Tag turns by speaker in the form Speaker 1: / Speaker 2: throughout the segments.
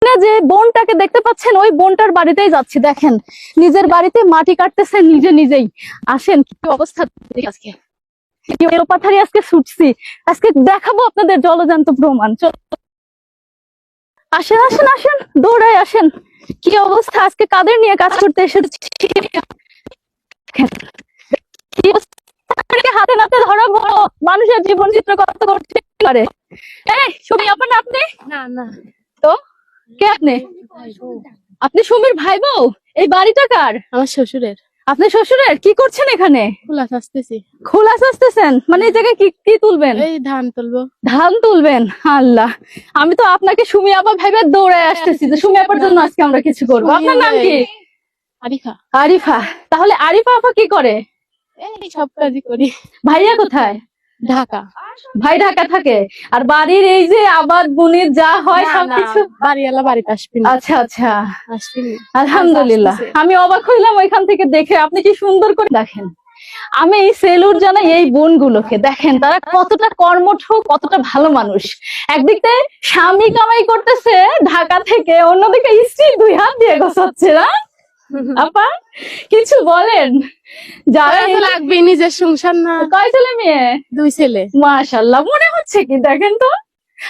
Speaker 1: না যে বোনটাকে দেখতে পাচ্ছেন ওই বোনটার বাড়িতেই যাচ্ছি। দেখেন নিজের বাড়িতে মাটি কাটতেছে নিজেই। আসেন কি অবস্থা আজকে, পাথারি আজকে ছুটছি, আজকে দেখাবো আপনাদের জলজান্ত প্রমাণ। আসেন আসেন আসেন, দৌড়ায় আসেন। কি অবস্থা, আজকে কাদের নিয়ে কাজ করতে এসেছি, হাতে নাতে ধরা বড় মানুষের জীবন চিত্র কত করতে পারে। এই সুমি আপা না আপনি?
Speaker 2: না না,
Speaker 1: তো কে আপনি? আপনি সুমির ভাই বউ? এই বাড়িটা কার?
Speaker 2: আমার শ্বশুরের।
Speaker 1: আপনি শ্বশুরের? কি করছেন এখানে?
Speaker 2: খোলা আসতেছি।
Speaker 1: খোলা আসতেছেন মানে এই জায়গায় কি তুলবেন?
Speaker 2: এই ধান তুলবো।
Speaker 1: ধান তুলবেন? আল্লাহ, আমি তো আপনাকে সুমি আপা ভাইবে দৌড়ায় আসতেছি যে সুমি আপার জন্য আজকে আমরা কিছু করবো। আপনার নাম কি?
Speaker 2: আরিফা।
Speaker 1: আরিফা। তাহলে আরিফা আপা কি করে?
Speaker 2: এই সব কাজই করি।
Speaker 1: ভাইয়া কোথায়?
Speaker 2: ঢাকা।
Speaker 1: ভাই ঢাকা থাকে। আর বাড়ির এই যে আবাদ বুনির যা হয় সবকিছু
Speaker 2: বাড়িওয়ালা বাড়িতে আসবি না।
Speaker 1: আচ্ছা আচ্ছা,
Speaker 2: আসবি না।
Speaker 1: আলহামদুলিল্লাহ। আমি অবাক হইলাম ওইখান থেকে দেখে। আপনি কি সুন্দর করে দেখেন। আমি এই সেলুট জানাই এই বোনগুলোকে, দেখেন তারা কতটা কর্মঠ, কতটা ভালো মানুষ। একদিকে স্বামী কামাই করতেছে ঢাকা থেকে, অন্যদিকে স্ত্রী 2 হাত দিয়ে গোছাচ্ছে না। আপা কিছু বলেন? যারা
Speaker 2: লাগবে নিজের সংসার না।
Speaker 1: কয় ছেলে মেয়ে?
Speaker 2: 2 ছেলে।
Speaker 1: মাশাআল্লাহ, মনে হচ্ছে কি দেখেন তো,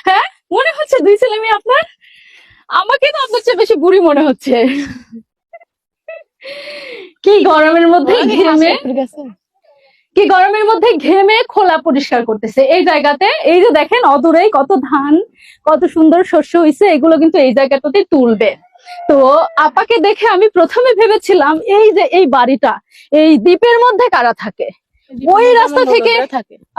Speaker 1: হ্যাঁ মনে হচ্ছে 2 ছেলে মেয়ে আপনার। আমাকে তো আপনার চেয়ে বেশি বুড়ি মনে হচ্ছে। কি গরমের মধ্যে ঘেমে খোলা পরিষ্কার করতেছে এই জায়গাতে। এই যে দেখেন অদূরেই কত ধান, কত সুন্দর শস্য হইছে, এগুলো কিন্তু এই জায়গাটাতে তুলবে। তো আপাকে দেখে আমি প্রথমে ভেবেছিলাম এই যে এই বাড়িটা এই দ্বীপের মধ্যে কারা থাকে, ওই রাস্তা থেকে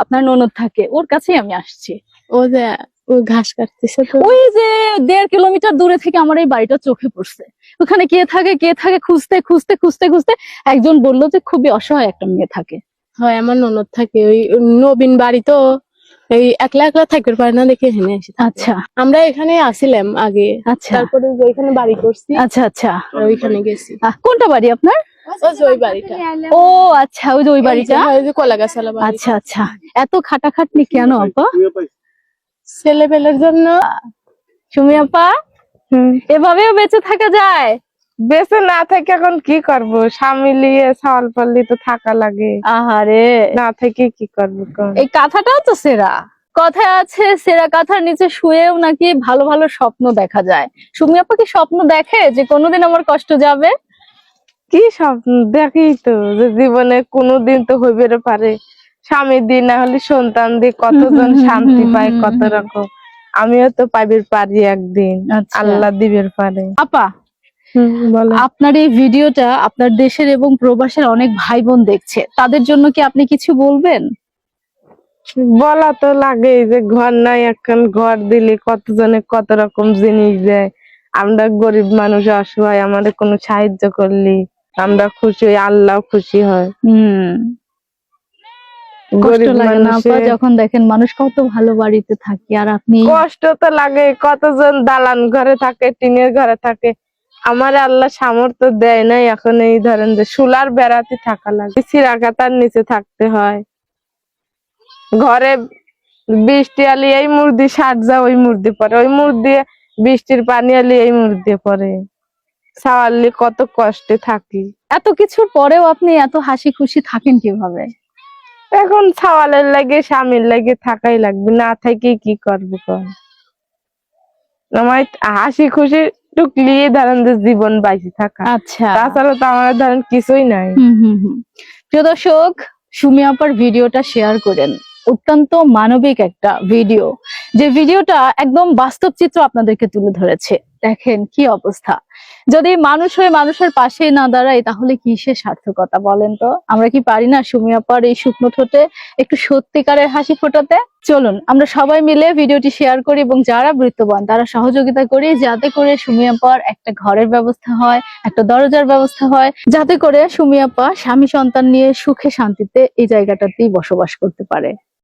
Speaker 1: আপনার ননদ থাকে, ওর কাছেই আমি আসছি।
Speaker 2: ও যে ও ঘাস কাটতেছে,
Speaker 1: ওই যে 1.5 কিলোমিটার দূরে থেকে আমার এই বাড়িটা চোখে পড়ছে। ওখানে কে থাকে খুঁজতে খুঁজতে খুঁজতে খুঁজতে একজন বললো যে খুবই অসহায় একটা মেয়ে থাকে।
Speaker 2: হয় আমার ননদ থাকে ওই নবীন বাড়ি, তো এই একলা থাকতে পারে না দেখে হেনে আসি।
Speaker 1: আচ্ছা,
Speaker 2: আমরা এখানে আসিলাম আগে।
Speaker 1: আচ্ছা,
Speaker 2: তারপরে ওইখানে বাড়ি করছি।
Speaker 1: আচ্ছা আচ্ছা,
Speaker 2: আর ওইখানে গেছি।
Speaker 1: কোনটা বাড়ি আপনার?
Speaker 2: ওই বাড়িটা।
Speaker 1: ও আচ্ছা, ওই যে ওই বাড়িটা।
Speaker 2: কলা গাছালা বাড়ি।
Speaker 1: আচ্ছা আচ্ছা, এত খাটাখাটনি কেন আপা?
Speaker 2: ছেলেপেলের জন্য।
Speaker 1: সুমি আপা, এভাবেও বেঁচে থাকা যায়?
Speaker 3: বেঁচে না থেকে এখন কি করব, স্বামী লিয়ে ছাওয়াল পাল্লি তো থাকা লাগে।
Speaker 1: আহারে,
Speaker 3: না থেকে কি করবো?
Speaker 1: এই কাঁথাটাও তো সেরা। কথায় আছে সেরা কাঁথার নিচে শুয়েও নাকি ভালো ভালো স্বপ্ন দেখা যায়। সুমি আপা কি স্বপ্ন দেখে যে কোনোদিন আমার কষ্ট যাবে?
Speaker 3: কি স্বপ্ন দেখি তো, যে জীবনে কোনোদিন তো হইবে পারে স্বামী দিয়ে না হলে সন্তান দিয়ে কতজন শান্তি পায় কত রকম। আমিও তো পাইবে পারি একদিন, আল্লাহ দিবের পারে।
Speaker 1: আপা আপনার এই ভিডিওটা আপনার দেশের এবং প্রবাসের অনেক ভাই বোন দেখছে, তাদের জন্য কি আপনি কিছু বলবেন?
Speaker 3: বলা তো লাগে যে ঘর নাই, এখন ঘর দিলে কতজনে কত রকম জিনিস দেয়। আমরা গরিব মানুষ অসহায়, আমাদের কোনো সাহায্য করলি আমরা খুশি হই, আল্লাহ খুশি হয়।
Speaker 1: কষ্ট লাগে না আপা যখন দেখেন মানুষ কত ভালো বাড়িতে থাকে আর আপনি?
Speaker 3: কষ্ট তো লাগে, কতজন দালান ঘরে থাকে, টিনের ঘরে থাকে। আমার আল্লাহ সামর্থ্য দেয় নাই, এখন এই ধরেন যে সোলার বেড়াতে থাকা লাগে, চিরাকাতার নিচে থাকতে হয়। ঘরে বৃষ্টি আলি এই মুর্দি সার যা ওই মুর্দি পরে, ওই মুর্দি বৃষ্টির পানি আলি এই মুর্দি পরে, সাওয়ালি কত কষ্টে থাকি।
Speaker 1: এত কিছুর পরেও আপনি এত হাসি খুশি থাকেন কিভাবে?
Speaker 3: এখন ছাওয়ালের লাগে স্বামীর লাগে থাকাই লাগবে, না থেকে কি করবো কর। আমার হাসি খুশি টুকলিয়ে ধরেন যে জীবন বাইসে থাকা।
Speaker 1: আচ্ছা,
Speaker 3: তাছাড়া তো আমার ধরেন কিছুই নাই।
Speaker 1: প্রিয় দর্শক, সুমি আপার ভিডিওটা শেয়ার করেন। অত্যন্ত মানবিক একটা ভিডিও, যে ভিডিওটা একদম বাস্তব চিত্র আপনাদেরকে তুলে ধরেছে। দেখেন কি অবস্থা, যদি মানুষ হয়ে মানুষের পাশেই না দাঁড়াই তাহলে কিসের সার্থকতা বলেন তো? আমরা কি পারি না সুমি আপার এই শুকনো ঠোঁটে একটু সত্যিকারের হাসি ফোটাতে? চলুন আমরা সবাই মিলে ভিডিওটি শেয়ার করি এবং যারা বৃত্তবান তারা সহযোগিতা করি, যাতে করে সুমি আপার একটা ঘরের ব্যবস্থা হয়, একটা দরজার ব্যবস্থা হয়, যাতে করে সুমি আপা স্বামী সন্তান নিয়ে সুখে শান্তিতে এই জায়গাটাতেই বসবাস করতে পারে।